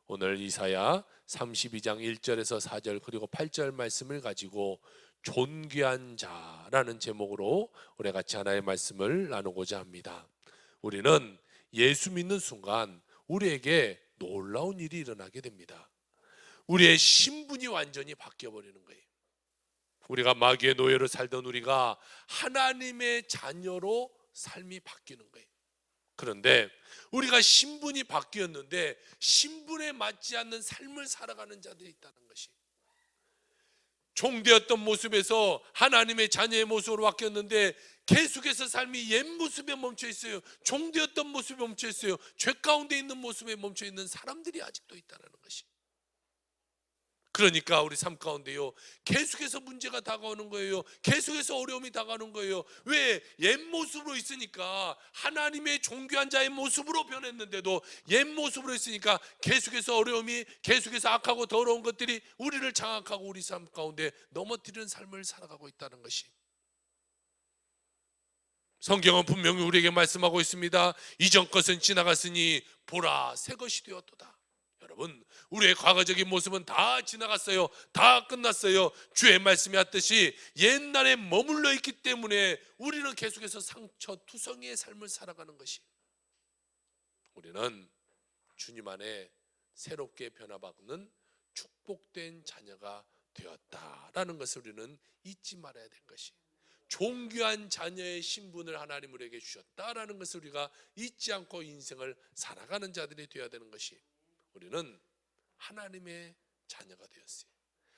오늘 이사야 32장 1절에서 4절 그리고 8절 말씀을 가지고 존귀한 자라는 제목으로 우리 같이 하나의 말씀을 나누고자 합니다. 우리는 예수 믿는 순간 우리에게 놀라운 일이 일어나게 됩니다. 우리의 신분이 완전히 바뀌어버리는 거예요. 우리가 마귀의 노예로 살던 우리가 하나님의 자녀로 삶이 바뀌는 거예요. 그런데 우리가 신분이 바뀌었는데 신분에 맞지 않는 삶을 살아가는 자들이 있다는 것이, 종되었던 모습에서 하나님의 자녀의 모습으로 바뀌었는데 계속해서 삶이 옛 모습에 멈춰 있어요. 종되었던 모습에 멈춰 있어요. 죄 가운데 있는 모습에 멈춰 있는 사람들이 아직도 있다는 것이, 그러니까 우리 삶 가운데요 계속해서 문제가 다가오는 거예요. 계속해서 어려움이 다가오는 거예요. 왜? 옛 모습으로 있으니까, 하나님의 존귀한 자의 모습으로 변했는데도 옛 모습으로 있으니까 계속해서 어려움이, 계속해서 악하고 더러운 것들이 우리를 장악하고 우리 삶 가운데 넘어뜨리는 삶을 살아가고 있다는 것이, 성경은 분명히 우리에게 말씀하고 있습니다. 이전 것은 지나갔으니 보라 새 것이 되었도다. 여러분, 우리의 과거적인 모습은 다 지나갔어요. 다 끝났어요. 주의 말씀이 하듯이 옛날에 머물러 있기 때문에 우리는 계속해서 상처투성이의 삶을 살아가는 것이, 우리는 주님 안에 새롭게 변화받는 축복된 자녀가 되었다라는 것을 우리는 잊지 말아야 될 것이, 존귀한 자녀의 신분을 하나님 우리에게 주셨다라는 것을 우리가 잊지 않고 인생을 살아가는 자들이 되어야 되는 것이, 우리는 하나님의 자녀가 되었어요.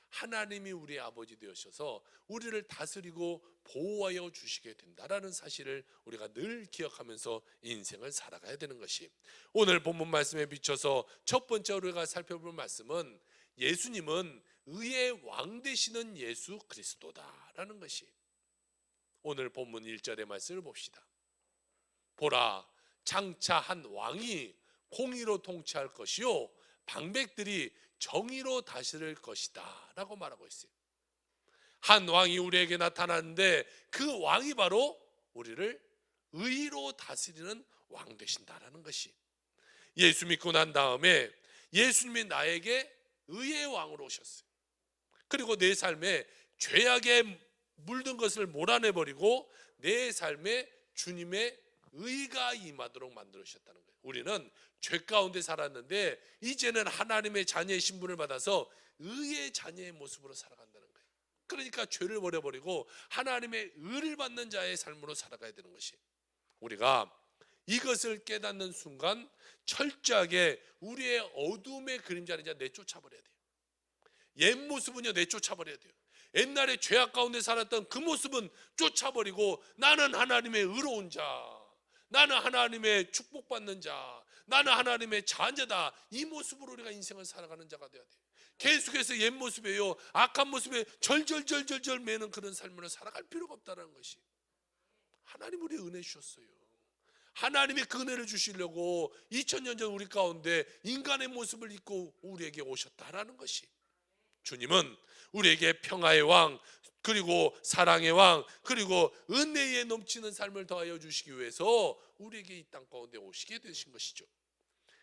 하나님이 우리의 아버지 되셔서 우리를 다스리고 보호하여 주시게 된다라는 사실을 우리가 늘 기억하면서 인생을 살아가야 되는 것이, 오늘 본문 말씀에 비춰서 첫 번째 우리가 살펴볼 말씀은 예수님은 의의 왕 되시는 예수 그리스도다라는 것이, 오늘 본문 1절의 말씀을 봅시다. 보라 장차 한 왕이 공의로 통치할 것이요 방백들이 정의로 다스릴 것이다 라고 말하고 있어요. 한 왕이 우리에게 나타나는데 그 왕이 바로 우리를 의로 다스리는 왕 되신다라는 것이, 예수 믿고 난 다음에 예수님이 나에게 의의 왕으로 오셨어요. 그리고 내 삶에 죄악에 물든 것을 몰아내버리고 내 삶에 주님의 의가 임하도록 만들어주셨다는 거예요. 우리는 죄 가운데 살았는데 이제는 하나님의 자녀의 신분을 받아서 의의 자녀의 모습으로 살아간다는 거예요. 그러니까 죄를 버려버리고 하나님의 의를 받는 자의 삶으로 살아가야 되는 것이, 우리가 이것을 깨닫는 순간 철저하게 우리의 어둠의 그림자를 이제 내쫓아버려야 돼요. 옛 모습은요 내쫓아버려야 돼요. 옛날에 죄악 가운데 살았던 그 모습은 쫓아버리고 나는 하나님의 의로운 자, 나는 하나님의 축복받는 자, 나는 하나님의 자녀다, 이 모습으로 우리가 인생을 살아가는 자가 되어야 돼요. 계속해서 옛 모습에요 악한 모습에 절절절절절 매는 그런 삶으로 살아갈 필요가 없다는 것이, 하나님 우리 은혜 주셨어요. 하나님의 그 은혜를 주시려고 2000년 전 우리 가운데 인간의 모습을 입고 우리에게 오셨다라는 것이, 주님은 우리에게 평화의 왕, 그리고 사랑의 왕, 그리고 은혜에 넘치는 삶을 더하여 주시기 위해서 우리에게 이 땅 가운데 오시게 되신 것이죠.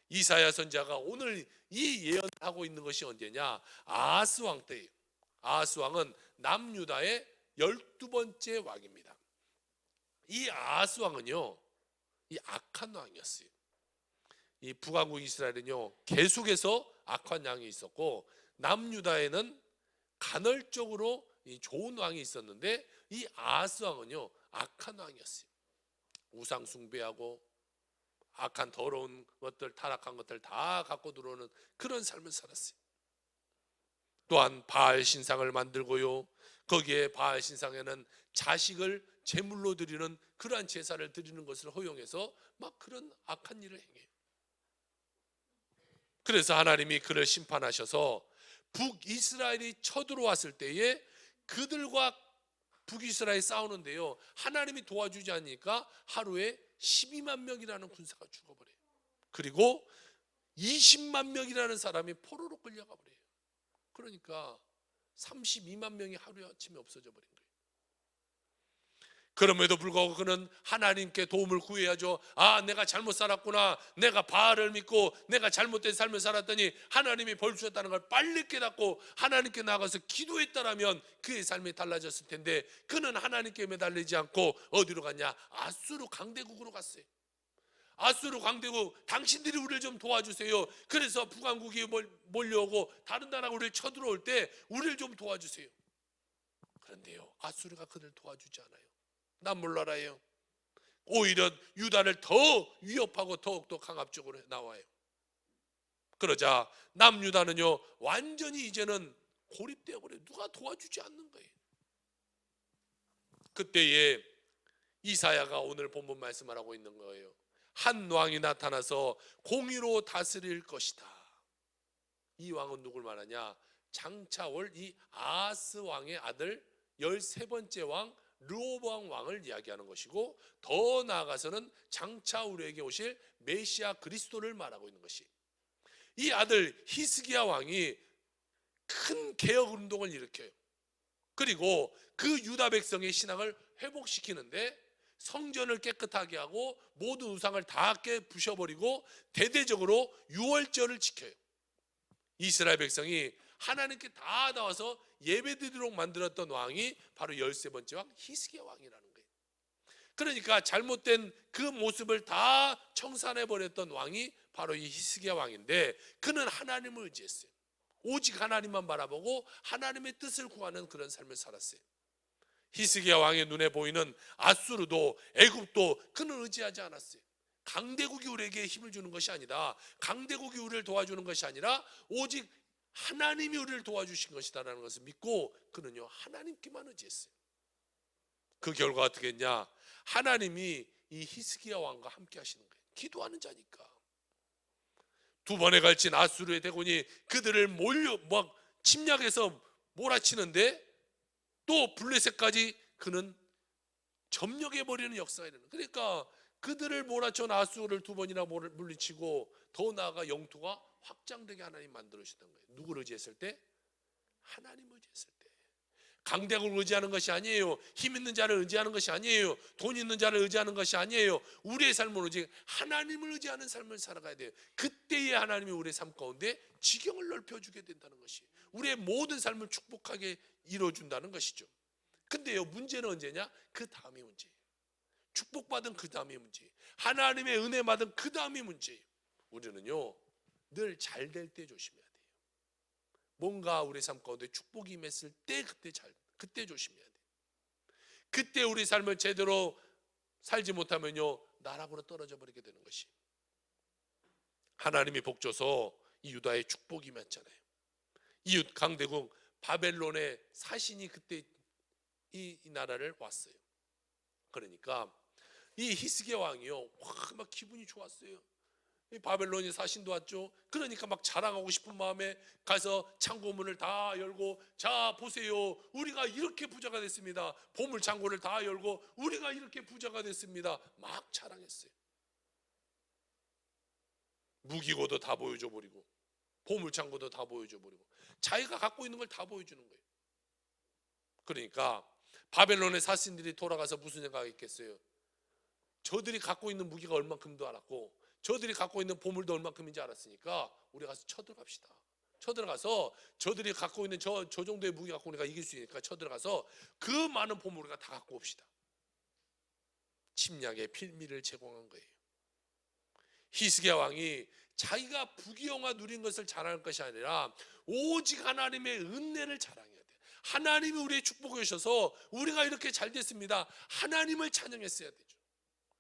이사야 선지자가 오늘 이 예언하고 있는 것이 언제냐? 아하스 왕 때예요. 아하스 왕은 남유다의 12번째 왕입니다. 이 아하스 왕은요 이 악한 왕이었어요. 이 북왕국 이스라엘은요 계속해서 악한 왕이 있었고, 남유다에는 간헐적으로 좋은 왕이 있었는데 이 아하스 왕은요 악한 왕이었어요. 우상 숭배하고 악한 더러운 것들, 타락한 것들 다 갖고 들어오는 그런 삶을 살았어요. 또한 바알 신상을 만들고요, 거기에 바알 신상에는 자식을 제물로 드리는 그러한 제사를 드리는 것을 허용해서 막 그런 악한 일을 행해요. 그래서 하나님이 그를 심판하셔서 북이스라엘이 쳐들어왔을 때에 그들과 북이스라엘이 싸우는데요 하나님이 도와주지 않으니까 하루에 12만 명이라는 군사가 죽어버려요. 그리고 20만 명이라는 사람이 포로로 끌려가 버려요. 그러니까 32만 명이 하루아침에 없어져 버린 거예요. 그럼에도 불구하고 그는 하나님께 도움을 구해야죠. 아, 내가 잘못 살았구나. 내가 바알을 믿고 내가 잘못된 삶을 살았더니 하나님이 벌 주셨다는 걸 빨리 깨닫고 하나님께 나가서 기도했다라면 그의 삶이 달라졌을 텐데, 그는 하나님께 매달리지 않고 어디로 갔냐? 아수르 강대국으로 갔어요. 아수르 강대국, 당신들이 우리를 좀 도와주세요. 그래서 북왕국이 몰려오고 다른 나라가 우리를 쳐들어올 때 우리를 좀 도와주세요. 그런데요, 아수르가 그들 도와주지 않아요. 남몰라라예요. 오히려 유다를 더 위협하고 더욱더 강압적으로 나와요. 그러자 남유다는요, 완전히 이제는 고립되어 버려요. 누가 도와주지 않는 거예요. 그때에 이사야가 오늘 본문 말씀을 하고 있는 거예요. 한 왕이 나타나서 공의로 다스릴 것이다. 이 왕은 누굴 말하냐? 장차 올 이 아하스 왕의 아들 13번째 왕 르호보암 왕을 이야기하는 것이고, 더 나아가서는 장차 우리에게 오실 메시아 그리스도를 말하고 있는 것이, 이 아들 히스기야 왕이 큰 개혁 운동을 일으켜요. 그리고 그 유다 백성의 신앙을 회복시키는데 성전을 깨끗하게 하고 모든 우상을 다 부셔버리고 대대적으로 유월절을 지켜요. 이스라엘 백성이 하나님께 다 나와서 예배드리도록 만들었던 왕이 바로 13번째 왕 히스기야 왕이라는 거예요. 그러니까 잘못된 그 모습을 다 청산해버렸던 왕이 바로 이 히스기야 왕인데, 그는 하나님을 의지했어요. 오직 하나님만 바라보고 하나님의 뜻을 구하는 그런 삶을 살았어요. 히스기야 왕의 눈에 보이는 아수르도 애굽도 그는 의지하지 않았어요. 강대국이 우리에게 힘을 주는 것이 아니다, 강대국이 우리를 도와주는 것이 아니라 오직 하나님이 우리를 도와주신 것이다라는 것을 믿고 그는요, 하나님께만 의지했어요. 그 결과 어떻게 했냐? 하나님이 이 히스기야 왕과 함께 하시는 거예요. 기도하는 자니까. 두 번에 걸친 아수르의 대군이 그들을 침략해서 몰아치는데 또 블레셋까지 그는 점령해버리는 역사가 일어나는. 그러니까 그들을 몰아쳐 아수르를 두 번이나 물리치고 더 나아가 영토가 확장되게 하나님 만들어주셨던 거예요. 누구를 의지했을 때? 하나님을 의지했을 때. 강대국을 의지하는 것이 아니에요. 힘 있는 자를 의지하는 것이 아니에요. 돈 있는 자를 의지하는 것이 아니에요. 우리의 삶은 오직 하나님을 의지하는 삶을 살아가야 돼요. 그때에 하나님이 우리의 삶 가운데 지경을 넓혀주게 된다는 것이, 우리의 모든 삶을 축복하게 이루어준다는 것이죠. 근데요, 문제는 언제냐? 그 다음이 문제예요. 축복받은 그 다음이 문제예요. 하나님의 은혜 받은 그 다음이 문제예요. 우리는요, 늘 잘 될 때 조심해야 돼요. 뭔가 우리 삶 가운데 축복이 임했을 때 그때 조심해야 돼요. 그때 우리 삶을 제대로 살지 못하면요, 나락으로 떨어져 버리게 되는 것이. 하나님이 복 줘서 이 유다의 축복이 임했잖아요. 이웃 강대국 바벨론의 사신이 그때 이 나라를 왔어요. 그러니까 이 히스기야 왕이요, 막 기분이 좋았어요. 이 바벨론이 사신도 왔죠. 그러니까 막 자랑하고 싶은 마음에 가서 창고문을 다 열고, 자 보세요, 우리가 이렇게 부자가 됐습니다. 보물 창고를 다 열고 우리가 이렇게 부자가 됐습니다. 막 자랑했어요. 무기고도 다 보여줘 버리고 보물 창고도 다 보여줘 버리고 자기가 갖고 있는 걸 다 보여주는 거예요. 그러니까 바벨론의 사신들이 돌아가서 무슨 생각이 있겠어요? 저들이 갖고 있는 무기가 얼만큼도 알았고 저들이 갖고 있는 보물도 얼만큼인지 알았으니까 우리 가서 쳐들어갑시다. 쳐들어가서 저들이 갖고 있는 저 정도의 무기 갖고 우리가 이길 수 있으니까 쳐들어가서 그 많은 보물 우리가 다 갖고 옵시다. 침략의 필미를 제공한 거예요. 히스기야 왕이 자기가 부귀영화 누린 것을 자랑할 것이 아니라 오직 하나님의 은혜를 자랑해야 돼요. 하나님이 우리의 축복을 주셔서 우리가 이렇게 잘 됐습니다. 하나님을 찬양했어야 되죠.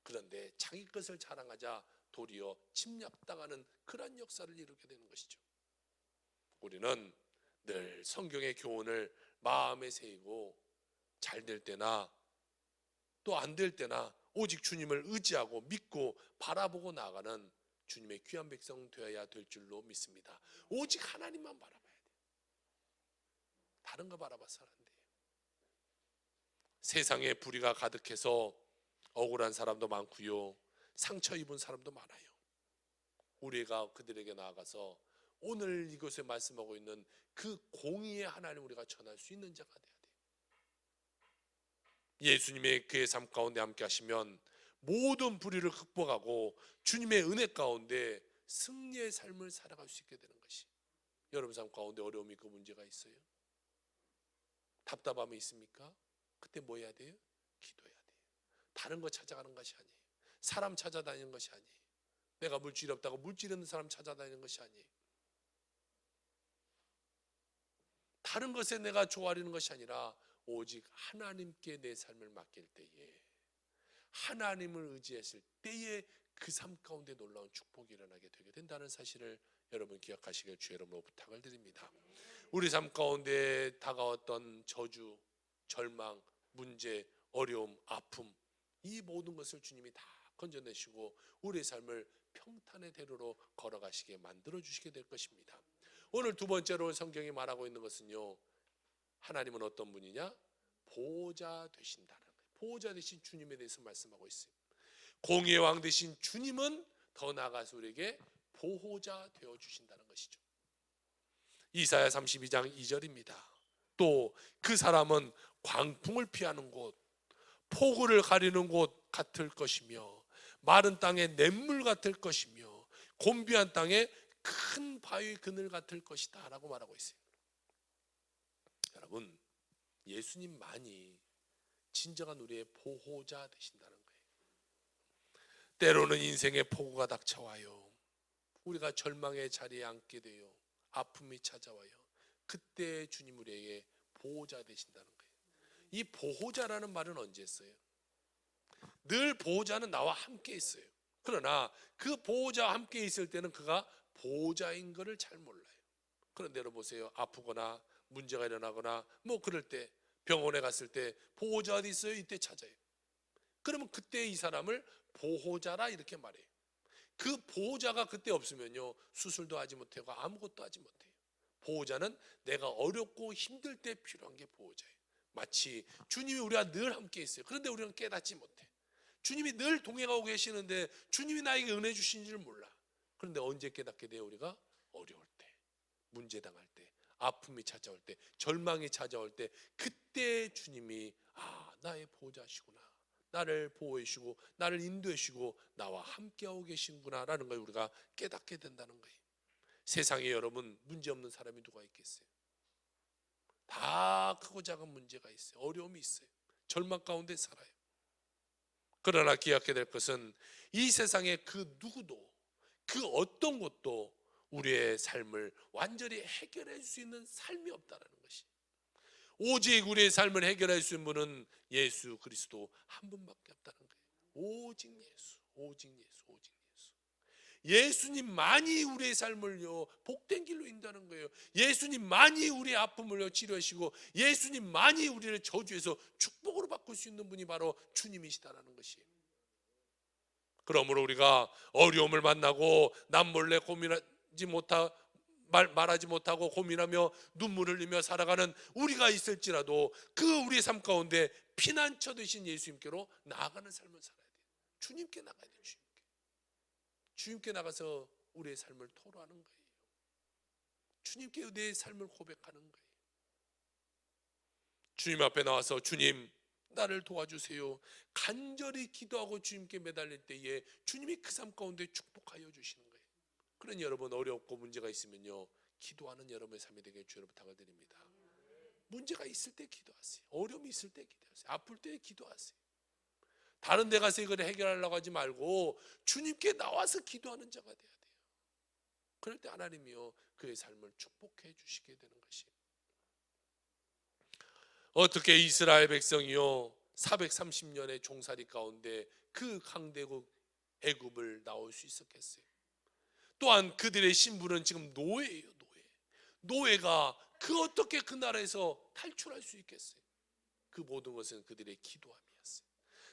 그런데 자기 것을 자랑하자 도리어 침략당하는 그런 역사를 이루게 되는 것이죠. 우리는 늘 성경의 교훈을 마음에 새기고 잘 될 때나 또 안 될 때나 오직 주님을 의지하고 믿고 바라보고 나아가는 주님의 귀한 백성 되어야 될 줄로 믿습니다. 오직 하나님만 바라봐야 돼요. 다른 거 바라봐서 안 돼요. 세상에 불의가 가득해서 억울한 사람도 많고요, 상처 입은 사람도 많아요. 우리가 그들에게 나아가서 오늘 이곳에 말씀하고 있는 그 공의의 하나님 우리가 전할 수 있는 자가 돼야 돼요. 예수님의 그의 삶 가운데 함께 하시면 모든 불의를 극복하고 주님의 은혜 가운데 승리의 삶을 살아갈 수 있게 되는 것이. 여러분 삶 가운데 어려움이 있고 문제가 있어요? 답답함이 있습니까? 그때 뭐 해야 돼요? 기도해야 돼요. 다른 거 찾아가는 것이 아니에요. 사람 찾아다니는 것이 아니에요. 내가 물질이 없다고 물질 있는 사람 찾아다니는 것이 아니에요. 다른 것에 내가 조아리는 것이 아니라 오직 하나님께 내 삶을 맡길 때에, 하나님을 의지했을 때에 그 삶 가운데 놀라운 축복이 일어나게 되게 된다는 사실을 여러분 기억하시길 주 여러분으로 부탁을 드립니다. 우리 삶 가운데 다가왔던 저주, 절망, 문제, 어려움, 아픔, 이 모든 것을 주님이 다 건져내시고 우리의 삶을 평탄의 대로로 걸어가시게 만들어 주시게 될 것입니다. 오늘 두 번째로 성경이 말하고 있는 것은요, 하나님은 어떤 분이냐? 보호자 되신다는 거예요. 보호자 되신 주님에 대해서 말씀하고 있어요. 공의의 왕 되신 주님은 더 나아가서 우리에게 보호자 되어 주신다는 것이죠. 이사야 32장 2절입니다. 또 그 사람은 광풍을 피하는 곳, 폭우를 가리는 곳 같을 것이며 마른 땅의 냇물 같을 것이며 곤비한 땅의 큰 바위 그늘 같을 것이다 라고 말하고 있어요. 여러분, 예수님만이 진정한 우리의 보호자 되신다는 거예요. 때로는 인생의 폭우가 닥쳐와요. 우리가 절망의 자리에 앉게 돼요. 아픔이 찾아와요. 그때 주님 우리에게 보호자 되신다는 거예요. 이 보호자라는 말은 언제 했어요? 늘 보호자는 나와 함께 있어요. 그러나 그 보호자와 함께 있을 때는 그가 보호자인 것을 잘 몰라요. 그런데 여러분 보세요. 아프거나 문제가 일어나거나 뭐 그럴 때, 병원에 갔을 때 보호자 어디 있어요? 이때 찾아요. 그러면 그때 이 사람을 보호자라 이렇게 말해요. 그 보호자가 그때 없으면요, 수술도 하지 못하고 아무것도 하지 못해요. 보호자는 내가 어렵고 힘들 때 필요한 게 보호자예요. 마치 주님이 우리와 늘 함께 있어요. 그런데 우리는 깨닫지 못해. 주님이 늘 동행하고 계시는데 주님이 나에게 은혜 주신 줄 몰라. 그런데 언제 깨닫게 돼요? 우리가 어려울 때, 문제 당할 때, 아픔이 찾아올 때, 절망이 찾아올 때, 그때 주님이 나의 보호자시구나, 나를 보호해 주시고 나를 인도해 주시고 나와 함께하고 계신구나 라는 걸 우리가 깨닫게 된다는 거예요. 세상에 여러분 문제 없는 사람이 누가 있겠어요? 다 크고 작은 문제가 있어요. 어려움이 있어요. 절망 가운데 살아요. 그러나 기억해야 될 것은 이 세상에 그 누구도, 그 어떤 것도 우리의 삶을 완전히 해결할 수 있는 삶이 없다는 것이. 오직 우리의 삶을 해결할 수 있는 분은 예수 그리스도 한 분밖에 없다는 거예요. 오직 예수, 오직 예수, 오직 예수. 예수님만이 우리의 삶을요 복된 길로 인도하는 거예요. 예수님만이 우리의 아픔을 치료하시고 예수님만이 우리를 저주에서 축복으로 바꿀 수 있는 분이 바로 주님이시다라는 것이에요. 그러므로 우리가 어려움을 만나고 남몰래 고민하지 말하지 못하고 고민하며 눈물을 흘리며 살아가는 우리가 있을지라도 그 우리의 삶 가운데 피난처 되신 예수님께로 나아가는 삶을 살아야 돼요. 주님께 나가야 돼요. 주님께 나가서 우리의 삶을 토로하는 거예요. 주님께 내 삶을 고백하는 거예요. 주님 앞에 나와서 주님 나를 도와주세요. 간절히 기도하고 주님께 매달릴 때에 주님이 그 삶 가운데 축복하여 주시는 거예요. 그러니 여러분 어렵고 문제가 있으면요 기도하는 여러분의 삶이 되게 주여 부탁을 드립니다. 문제가 있을 때 기도하세요. 어려움이 있을 때 기도하세요. 아플 때 기도하세요. 다른 데 가서 이걸 해결하려고 하지 말고 주님께 나와서 기도하는 자가 돼야 돼요. 그럴 때 하나님이요 그의 삶을 축복해 주시게 되는 것이에요. 어떻게 이스라엘 백성이요 430년의 종살이 가운데 그 강대국 애굽을 나올 수 있었겠어요? 또한 그들의 신분은 지금 노예예요. 노예가 그 어떻게 그 나라에서 탈출할 수 있겠어요? 그 모든 것은 그들의 기도함이었어요.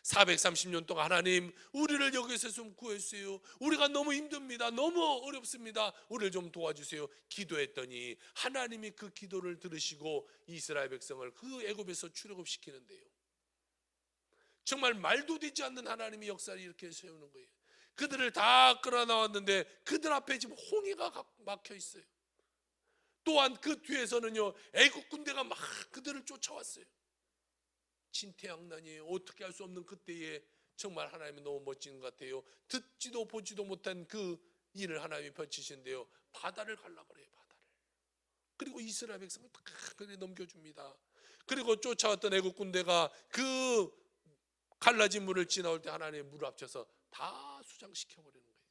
430년 동안 하나님 우리를 여기서 좀 구해주세요. 우리가 너무 힘듭니다. 너무 어렵습니다. 우리를 좀 도와주세요. 기도했더니 하나님이 그 기도를 들으시고 이스라엘 백성을 그 애굽에서 출애굽시키는데요. 정말 말도 되지 않는 하나님의 역사를 이렇게 세우는 거예요. 그들을 다 끌어나왔는데 그들 앞에 지금 홍해가 막혀 있어요. 또한 그 뒤에서는요 애국 군대가 막 그들을 쫓아왔어요. 진퇴양난이에요. 어떻게 할 수 없는 그때에 정말 하나님이 너무 멋진 것 같아요. 듣지도 보지도 못한 그 일을 하나님이 펼치신데요, 바다를 갈라버려요. 바다를. 그리고 이스라엘 백성을 다 그래 넘겨줍니다. 그리고 쫓아왔던 애국 군대가 그 갈라진 물을 지나올 때 하나님이 물을 합쳐서 다 수장시켜버리는 거예요.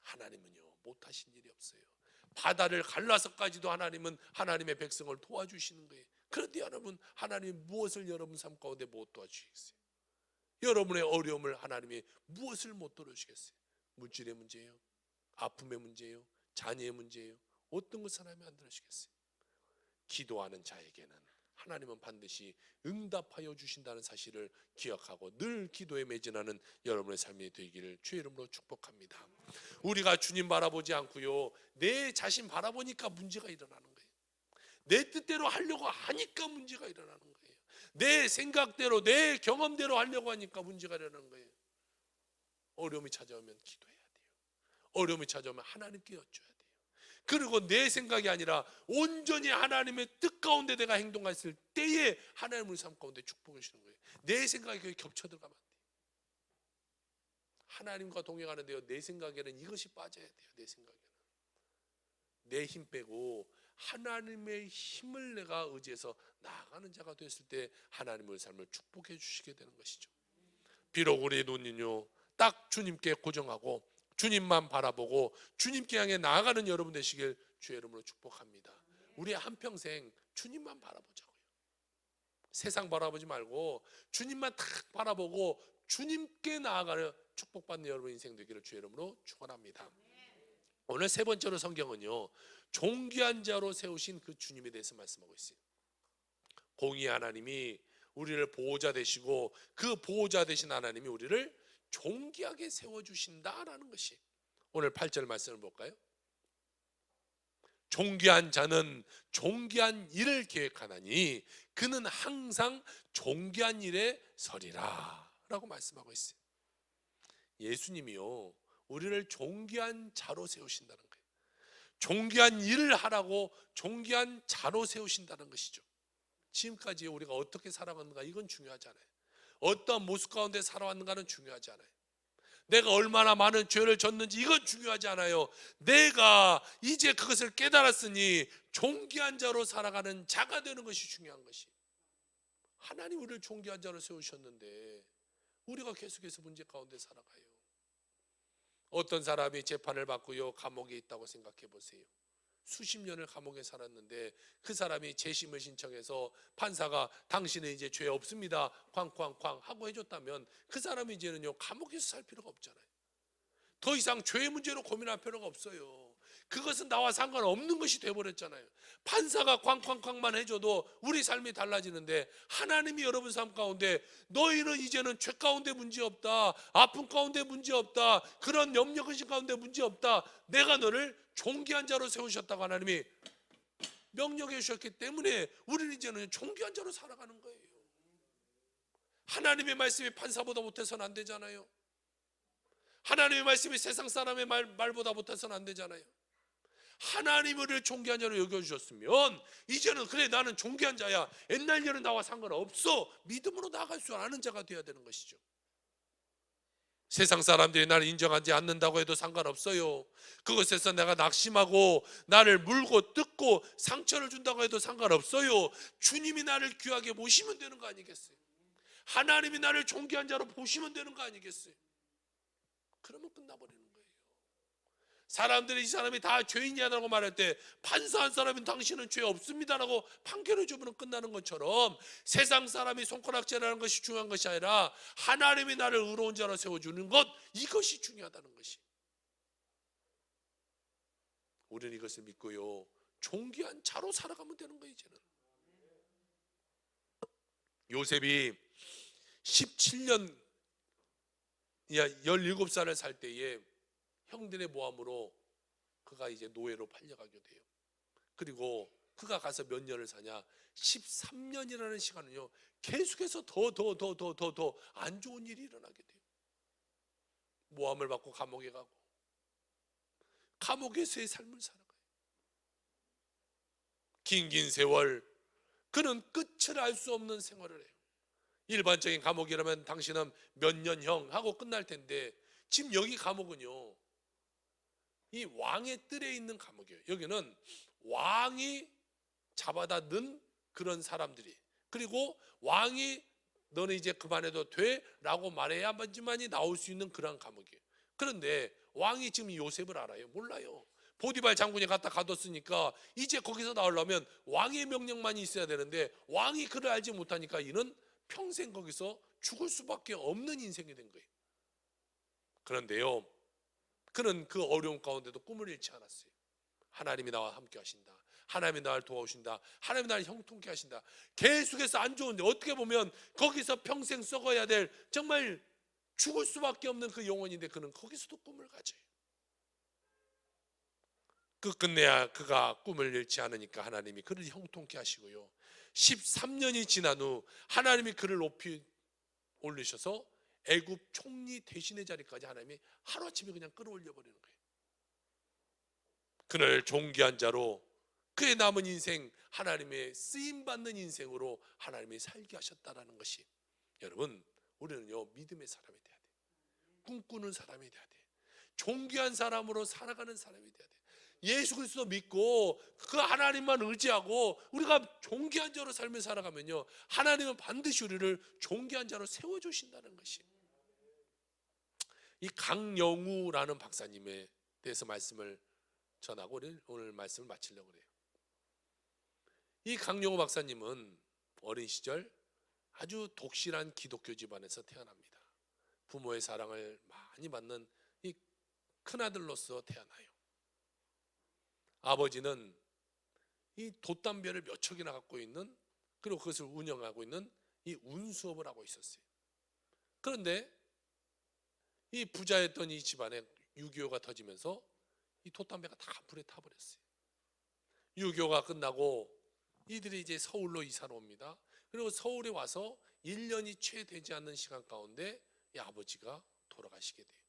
하나님은요, 못하신 일이 없어요. 바다를 갈라서까지도 하나님은 하나님의 백성을 도와주시는 거예요. 그런데 여러분, 하나님이 무엇을 여러분 삶 가운데 못 도와주시겠어요? 여러분의 어려움을 하나님이 무엇을 못 도와주시겠어요? 물질의 문제예요? 아픔의 문제예요? 자녀의 문제예요? 어떤 것을 하나님이 안 들으시겠어요? 기도하는 자에게는 하나님은 반드시 응답하여 주신다는 사실을 기억하고 늘 기도에 매진하는 여러분의 삶이 되기를 주의 이름으로 축복합니다. 우리가 주님 바라보지 않고요, 내 자신 바라보니까 문제가 일어나는 거예요. 내 뜻대로 하려고 하니까 문제가 일어나는 거예요. 내 생각대로 내 경험대로 하려고 하니까 문제가 일어나는 거예요. 어려움이 찾아오면 기도해야 돼요. 어려움이 찾아오면 하나님께 여쭤야 돼요. 그리고 내 생각이 아니라 온전히 하나님의 뜻 가운데 내가 행동했을 때에 하나님 우리 삶 가운데 축복을 주시는 거예요. 내 생각이 거기 겹쳐 들어가면 안 돼요. 하나님과 동행하는데요, 내 생각에는 이것이 빠져야 돼요. 내 생각에는 내 힘 빼고 하나님의 힘을 내가 의지해서 나아가는 자가 됐을 때 하나님 우리 삶을 축복해 주시게 되는 것이죠. 비록 우리의 눈은요, 딱 주님께 고정하고 주님만 바라보고 주님께 향해 나아가는 여러분 되시길 주의 이름으로 축복합니다. 우리 한평생 주님만 바라보자고요. 세상 바라보지 말고 주님만 딱 바라보고 주님께 나아가는 축복받는 여러분 인생 되기를 주의 이름으로 축원합니다. 오늘 세 번째로 성경은요, 존귀한 자로 세우신 그 주님에 대해서 말씀하고 있어요. 공의 하나님이 우리를 보호자 되시고 그 보호자 되신 하나님이 우리를 존귀하게 세워주신다라는 것이 오늘 8절 말씀을 볼까요? 존귀한 자는 존귀한 일을 계획하나니 그는 항상 존귀한 일에 서리라 라고 말씀하고 있어요. 예수님이요, 우리를 존귀한 자로 세우신다는 거예요. 존귀한 일을 하라고 존귀한 자로 세우신다는 것이죠. 지금까지 우리가 어떻게 살아왔는가 이건 중요하지 않아요. 어떤 모습 가운데 살아왔는가는 중요하지 않아요. 내가 얼마나 많은 죄를 졌는지 이건 중요하지 않아요. 내가 이제 그것을 깨달았으니 존귀한 자로 살아가는 자가 되는 것이 중요한 것이. 하나님 우리를 존귀한 자로 세우셨는데 우리가 계속해서 문제 가운데 살아가요. 어떤 사람이 재판을 받고요, 감옥에 있다고 생각해 보세요. 수십 년을 감옥에 살았는데 그 사람이 재심을 신청해서 판사가 당신은 이제 죄 없습니다 쾅쾅쾅 하고 해줬다면 그 사람이 이제는요, 감옥에서 살 필요가 없잖아요. 더 이상 죄의 문제로 고민할 필요가 없어요. 그것은 나와 상관없는 것이 돼버렸잖아요. 판사가 쾅쾅쾅만 해줘도 우리 삶이 달라지는데 하나님이 여러분 삶 가운데 너희는 이제는 죄 가운데 문제없다, 아픔 가운데 문제없다, 그런 염려근심 가운데 문제없다, 내가 너를 존귀한 자로 세우셨다고 하나님이 명령해 주셨기 때문에 우리는 이제는 존귀한 자로 살아가는 거예요. 하나님의 말씀이 판사보다 못해서는 안 되잖아요. 하나님의 말씀이 세상 사람의 말보다 못해서는 안 되잖아요. 하나님을 존귀한 자로 여겨주셨으면 이제는 그래 나는 존귀한 자야, 옛날 일은 나와 상관없어, 믿음으로 나아갈 줄 아는 자가 되어야 되는 것이죠. 세상 사람들이 나를 인정하지 않는다고 해도 상관없어요. 그것에서 내가 낙심하고 나를 물고 뜯고 상처를 준다고 해도 상관없어요. 주님이 나를 귀하게 보시면 되는 거 아니겠어요? 하나님이 나를 존귀한 자로 보시면 되는 거 아니겠어요? 그러면 끝나버리는 거예요. 사람들이 이 사람이 다 죄인이라고 말할 때 판사한 사람은 당신은 죄 없습니다라고 판결을 주면 끝나는 것처럼 세상 사람이 손가락질하는 것이 중요한 것이 아니라 하나님이 나를 의로운 자로 세워주는 것, 이것이 중요하다는 것이. 우리는 이것을 믿고요, 존귀한 자로 살아가면 되는 거예요. 이제는 요셉이 17년 17살을 살 때에 형들의 모함으로 그가 이제 노예로 팔려가게 돼요. 그리고 그가 가서 몇 년을 사냐, 13년이라는 시간은요 계속해서 더 안 좋은 일이 일어나게 돼요. 모함을 받고 감옥에 가고 감옥에서의 삶을 살아가요. 긴 세월 그는 끝을 알 수 없는 생활을 해요. 일반적인 감옥이라면 당신은 몇 년형 하고 끝날 텐데, 지금 여기 감옥은요, 이 왕의 뜰에 있는 감옥이에요. 여기는 왕이 잡아다 넣은 그런 사람들이, 그리고 왕이 너는 이제 그만해도 돼 라고 말해야만이 나올 수 있는 그런 감옥이에요. 그런데 왕이 지금 이 요셉을 알아요? 몰라요. 보디발 장군이 갖다 가뒀으니까 이제 거기서 나오려면 왕의 명령만이 있어야 되는데, 왕이 그를 알지 못하니까 이는 평생 거기서 죽을 수밖에 없는 인생이 된 거예요. 그런데요, 그는 그 어려움 가운데도 꿈을 잃지 않았어요. 하나님이 나와 함께 하신다, 하나님이 나를 도와주신다, 하나님이 나를 형통케 하신다. 계속해서 안 좋은데, 어떻게 보면 거기서 평생 썩어야 될, 정말 죽을 수밖에 없는 그 영혼인데, 그는 거기서도 꿈을 가져요. 끝내야 그가 꿈을 잃지 않으니까 하나님이 그를 형통케 하시고요, 13년이 지난 후 하나님이 그를 높이 올리셔서 애굽 총리 대신의 자리까지 하나님이 하루아침에 그냥 끌어올려 버리는 거예요. 그를 존귀한 자로, 그의 남은 인생 하나님의 쓰임받는 인생으로 하나님이 살게 하셨다라는 것이, 여러분, 우리는요 믿음의 사람이 돼야 돼. 꿈꾸는 사람이 돼야 돼. 존귀한 사람으로 살아가는 사람이 돼야 돼. 예수 그리스도 믿고 그 하나님만 의지하고 우리가 존귀한 자로 삶을 살아가면요, 하나님은 반드시 우리를 존귀한 자로 세워주신다는 것이. 이 강영우라는 박사님에 대해서 말씀을 전하고 오늘 말씀을 마치려고 그래요. 이 강영우 박사님은 어린 시절 아주 독실한 기독교 집안에서 태어납니다. 부모의 사랑을 많이 받는 이 큰아들로서 태어나요. 아버지는 이 돛담배를 몇 척이나 갖고 있는, 그리고 그것을 운영하고 있는 이 운수업을 하고 있었어요. 그런데 이 부자였던 이 집안에 6.25가 터지면서 이 돛담배가 다 불에 타버렸어요. 6.25가 끝나고 이들이 이제 서울로 이사를 옵니다. 그리고 서울에 와서 1년이 채 되지 않는 시간 가운데 이 아버지가 돌아가시게 돼요.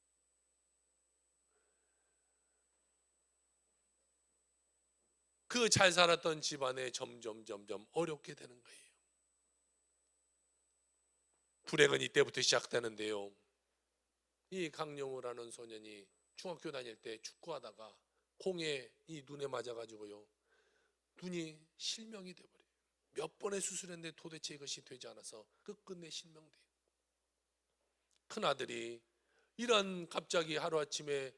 그 잘 살았던 집안에 점점 어렵게 되는 거예요. 불행은 이때부터 시작되는데요, 이 강영우라는 소년이 중학교 다닐 때 축구하다가 공에 이 눈에 맞아가지고요, 눈이 실명이 돼버려요. 몇 번의 수술했는데 도대체 이것이 되지 않아서 끝끝내 실명돼요. 큰아들이 이런 갑자기 하루아침에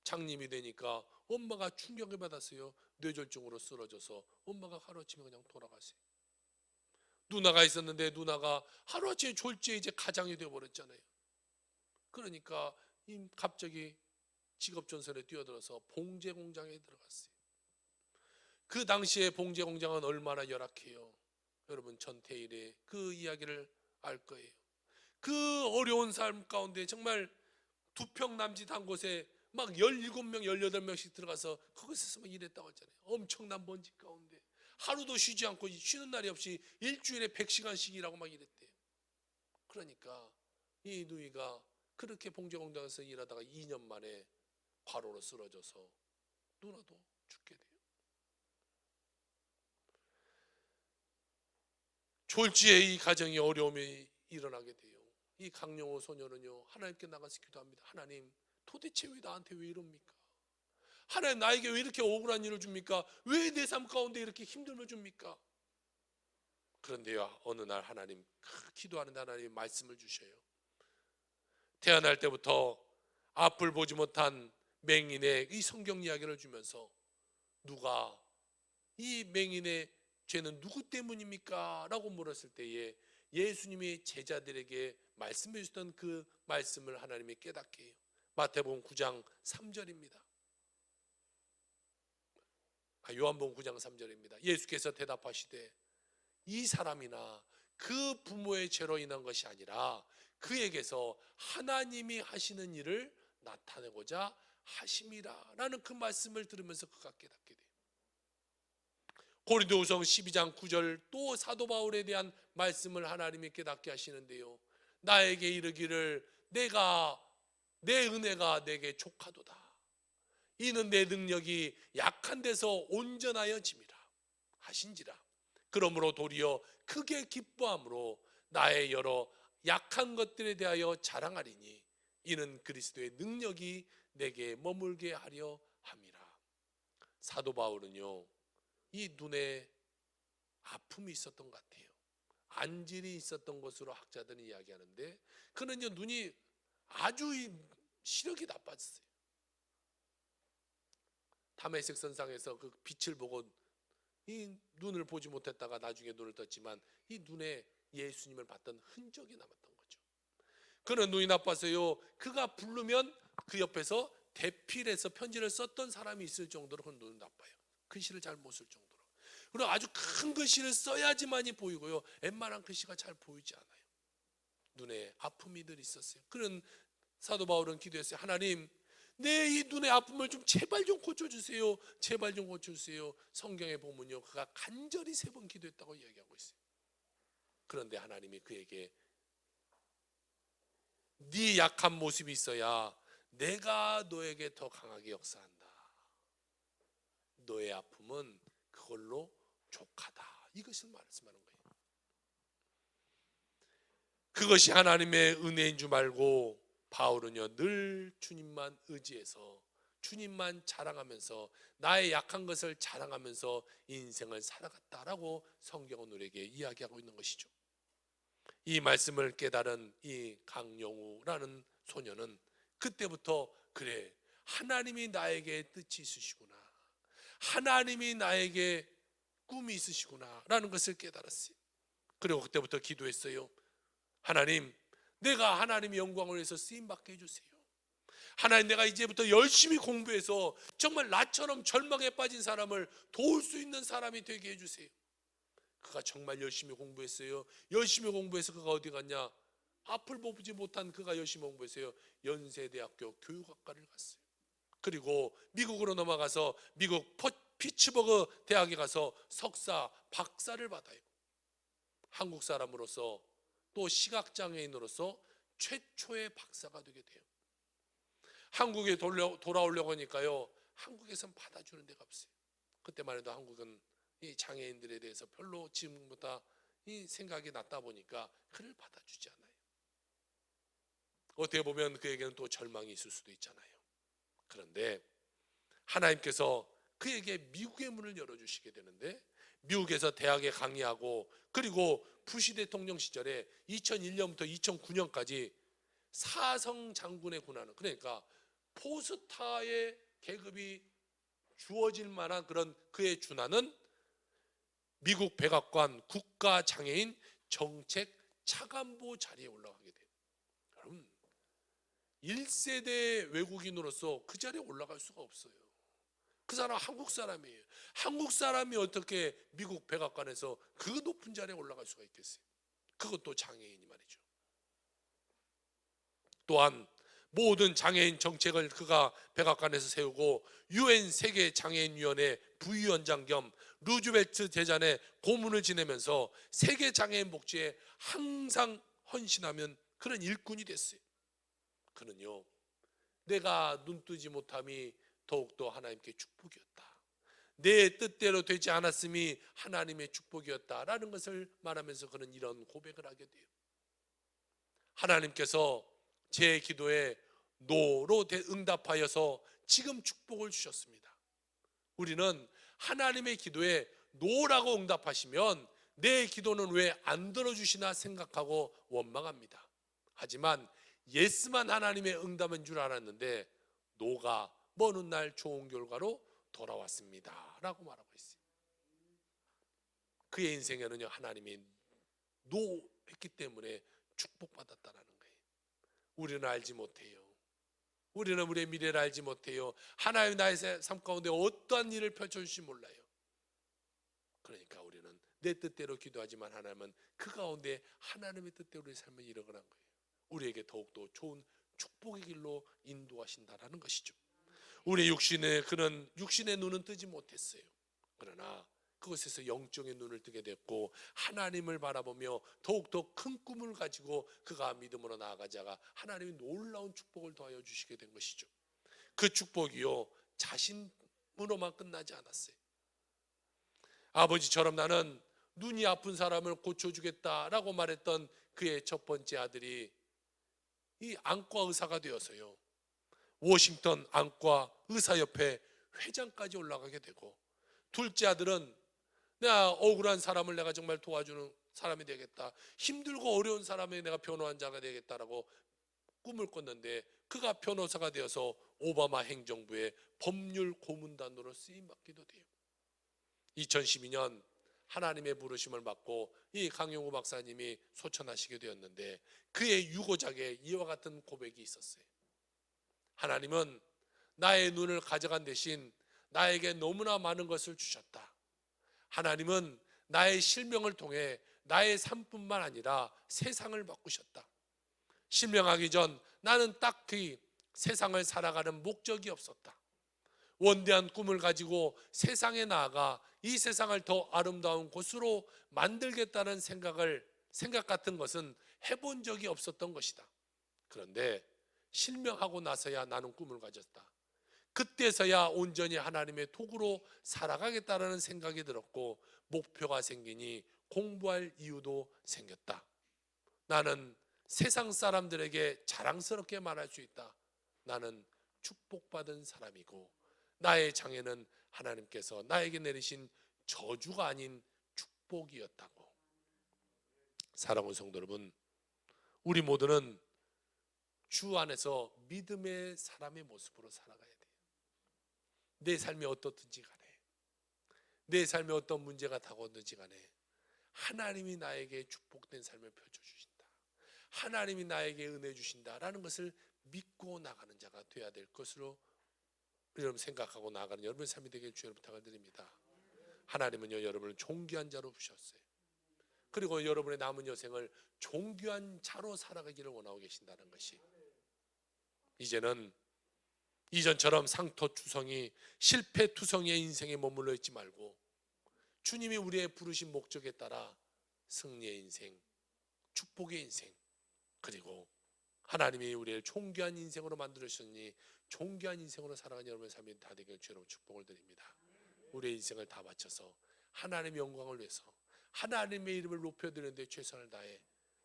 장님이 되니까 엄마가 충격을 받았어요. 뇌졸중으로 쓰러져서 엄마가 하루아침에 그냥 돌아가세요. 누나가 있었는데 누나가 하루아침에 졸지에 이제 가장이 되어버렸잖아요. 그러니까 갑자기 직업전선에 뛰어들어서 봉제 공장에 들어갔어요. 그 당시에 봉제 공장은 얼마나 열악해요. 여러분 전태일의 그 이야기를 알 거예요. 그 어려운 삶 가운데 정말 두 평 남짓 한 곳에 막 17명 18명씩 들어가서 거기서 막 일했다고 했잖아요. 엄청난 먼지 가운데 하루도 쉬지 않고, 쉬는 날이 없이 일주일에 100시간씩 일하고 막 이랬대요. 그러니까 이 누이가 그렇게 봉제 공장에서 일하다가 2년 만에 과로로 쓰러져서 누나도 죽게 돼요. 졸지에 이 가정이 어려움이 일어나게 돼요. 이 강영호 소녀는요, 하나님께 나가서 기도합니다. 하나님, 도대체 나한테 왜 이럽니까? 하나님, 나에게 왜 이렇게 억울한 일을 줍니까? 왜 내 삶 가운데 이렇게 힘듦을 줍니까? 그런데요, 어느 날 하나님, 기도하는데 하나님 말씀을 주셔요. 태어날 때부터 앞을 보지 못한 맹인의 이 성경 이야기를 주면서, 누가 이 맹인의 죄는 누구 때문입니까? 라고 물었을 때에 예수님이 제자들에게 말씀해 주셨던 그 말씀을 하나님이 깨닫게 해요. 마태복음 9장 3절입니다. 요한복음 9장 3절입니다. 예수께서 대답하시되 이 사람이나 그 부모의 죄로 인한 것이 아니라 그에게서 하나님이 하시는 일을 나타내고자 하심이라 라는 그 말씀을 들으면서 그가 깨닫게 돼요. 고린도후서 12장 9절 또 사도 바울에 대한 말씀을 하나님이 깨닫게 하시는데요, 나에게 이르기를 내 은혜가 내게 족하도다. 이는 내 능력이 약한 데서 온전하여 짐이라 하신지라. 그러므로 도리어 크게 기뻐함으로 나의 여러 약한 것들에 대하여 자랑하리니 이는 그리스도의 능력이 내게 머물게 하려 함이라. 사도 바울은요, 이 눈에 아픔이 있었던 것 같아요. 안질이 있었던 것으로 학자들은 이야기하는데, 그는요 눈이 아주 시력이 나빠졌어요. 다메섹 선상에서 그 빛을 보고 이 눈을 보지 못했다가 나중에 눈을 떴지만 이 눈에 예수님을 봤던 흔적이 남았던 거죠. 그는 눈이 나빠서요, 그가 부르면 그 옆에서 대필해서 편지를 썼던 사람이 있을 정도로 그 눈이 나빠요. 글씨를 잘 못 쓸 정도로. 그리고 아주 큰 글씨를 써야지만이 보이고요, 웬만한 글씨가 잘 보이지 않아요. 눈에 아픔이 늘 있었어요. 그런 사도 바울은 기도했어요. 하나님, 내 이 눈의 아픔을 좀 제발 좀 고쳐주세요. 제발 좀 고쳐주세요. 성경에 보면요, 그가 간절히 3번 기도했다고 이야기하고 있어요. 그런데 하나님이 그에게 네 약한 모습이 있어야 내가 너에게 더 강하게 역사한다. 너의 아픔은 그걸로 족하다. 이것을 말씀하는 거예요. 그것이 하나님의 은혜인 줄 알고 바울은요 늘 주님만 의지해서 주님만 자랑하면서 나의 약한 것을 자랑하면서 인생을 살아갔다라고 성경은 우리에게 이야기하고 있는 것이죠. 이 말씀을 깨달은 이 강영우라는 소녀는 그때부터 그래, 하나님이 나에게 뜻이 있으시구나, 하나님이 나에게 꿈이 있으시구나 라는 것을 깨달았어요. 그리고 그때부터 기도했어요. 하나님, 내가 하나님의 영광을 위해서 쓰임받게 해주세요. 하나님, 내가 이제부터 열심히 공부해서 정말 나처럼 절망에 빠진 사람을 도울 수 있는 사람이 되게 해주세요. 그가 정말 열심히 공부했어요. 열심히 공부해서 그가 어디 갔냐? 앞을 보지 못한 그가 열심히 공부했어요. 연세대학교 교육학과를 갔어요. 그리고 미국으로 넘어가서 미국 피츠버그 대학에 가서 석사, 박사를 받아요. 한국 사람으로서 또 시각장애인으로서 최초의 박사가 되게 돼요. 한국에 돌아오려고 하니까요, 한국에선 받아주는 데가 없어요. 그때만 해도 한국은 이 장애인들에 대해서 별로 지금보다 이 생각이 낮다 보니까 그를 받아주지 않아요. 어떻게 보면 그에게는 또 절망이 있을 수도 있잖아요. 그런데 하나님께서 그에게 미국의 문을 열어주시게 되는데, 미국에서 대학에 강의하고 그리고 부시 대통령 시절에 2001년부터 2009년까지 사성 장군의 군하는, 그러니까 포스타의 계급이 주어질 만한 그런 그의 준하는 미국 백악관 국가장애인 정책 차관보 자리에 올라가게 돼요. 여러분, 1세대 외국인으로서 그 자리에 올라갈 수가 없어요. 그 사람 한국 사람이에요. 한국 사람이 어떻게 미국 백악관에서 그 높은 자리에 올라갈 수가 있겠어요? 그것도 장애인이 말이죠. 또한 모든 장애인 정책을 그가 백악관에서 세우고 UN 세계 장애인위원회 부위원장 겸 루즈벨트 대잔의 고문을 지내면서 세계 장애인 복지에 항상 헌신하면 그런 일꾼이 됐어요. 그는요, 내가 눈뜨지 못함이 더욱더 하나님께 축복이었다, 내 뜻대로 되지 않았음이 하나님의 축복이었다라는 것을 말하면서 그는 이런 고백을 하게 돼요. 하나님께서 제 기도에 노로 응답하여서 지금 축복을 주셨습니다. 우리는 하나님의 기도에 노라고 응답하시면 내 기도는 왜 안 들어주시나 생각하고 원망합니다. 하지만 예스만 하나님의 응답인 줄 알았는데 노가 먼 훗날 좋은 결과로 돌아왔습니다 라고 말하고 있어요. 그의 인생에는요, 하나님이 노 했기 때문에 축복받았다라는 거예요. 우리는 알지 못해요. 우리는 우리의 미래를 알지 못해요. 하나님 나의 삶 가운데 어떠한 일을 펼쳐주실지 몰라요. 그러니까 우리는 내 뜻대로 기도하지만 하나님은 그 가운데 하나님의 뜻대로 우리의 삶을 이뤄가는 거예요. 우리에게 더욱더 좋은 축복의 길로 인도하신다라는 것이죠. 우리 그는 육신의 눈은 뜨지 못했어요. 그러나 그것에서 영적인 눈을 뜨게 됐고 하나님을 바라보며 더욱더 큰 꿈을 가지고 그가 믿음으로 나아가자가 하나님이 놀라운 축복을 더하여 주시게 된 것이죠. 그 축복이요, 자신으로만 끝나지 않았어요. 아버지처럼 나는 눈이 아픈 사람을 고쳐주겠다라고 말했던 그의 첫 번째 아들이 이 안과 의사가 되어서요, 워싱턴 안과 의사협회 회장까지 올라가게 되고, 둘째 아들은 내가 억울한 사람을 내가 정말 도와주는 사람이 되겠다, 힘들고 어려운 사람에 내가 변호한 자가 되겠다라고 꿈을 꿨는데, 그가 변호사가 되어서 오바마 행정부의 법률 고문단으로 쓰임받기도 돼요. 2012년 하나님의 부르심을 받고 이 강용우 박사님이 소천하시게 되었는데, 그의 유고작에 이와 같은 고백이 있었어요. 하나님은 나의 눈을 가져간 대신 나에게 너무나 많은 것을 주셨다. 하나님은 나의 실명을 통해 나의 삶뿐만 아니라 세상을 바꾸셨다. 실명하기 전 나는 딱히 세상을 살아가는 목적이 없었다. 원대한 꿈을 가지고 세상에 나아가 이 세상을 더 아름다운 곳으로 만들겠다는 생각 같은 것은 해본 적이 없었던 것이다. 그런데 실명하고 나서야 나는 꿈을 가졌다. 그때서야 온전히 하나님의 도구로 살아가겠다라는 생각이 들었고, 목표가 생기니 공부할 이유도 생겼다. 나는 세상 사람들에게 자랑스럽게 말할 수 있다. 나는 축복받은 사람이고, 나의 장애는 하나님께서 나에게 내리신 저주가 아닌 축복이었다고. 사랑하는 성도 여러분, 우리 모두는 주 안에서 믿음의 사람의 모습으로 살아가야 돼요. 내 삶이 어떻든지 간에, 내 삶에 어떤 문제가 다가오든지 간에 하나님이 나에게 축복된 삶을 펼쳐주신다, 하나님이 나에게 은혜 주신다라는 것을 믿고 나가는 자가 되어야 될 것으로 여러분 생각하고 나아가는 여러분의 삶이 되길 주의 부탁을 드립니다. 하나님은요, 여러분을 존귀한 자로 부셨어요. 그리고 여러분의 남은 여생을 존귀한 자로 살아가기를 원하고 계신다는 것이, 이제는 이전처럼 상토투성이 실패투성이의 인생에 머물러 있지 말고 주님이 우리의 부르신 목적에 따라 승리의 인생, 축복의 인생, 그리고 하나님이 우리를 존귀한 인생으로 만들으셨으니 존귀한 인생으로 살아가는 여러분의 삶이 다 되길 주로 축복을 드립니다. 우리의 인생을 다 바쳐서 하나님의 영광을 위해서 하나님의 이름을 높여드리는 데 최선을 다해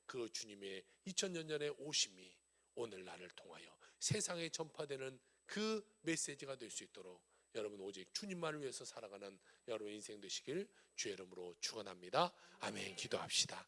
그 주님의 2000년 전의 오심이 오늘 나를 통하여 세상에 전파되는 그 메시지가 될 수 있도록 여러분 오직 주님만을 위해서 살아가는 여러분의 인생 되시길 주의 이름으로 축원합니다. 아멘. 기도합시다.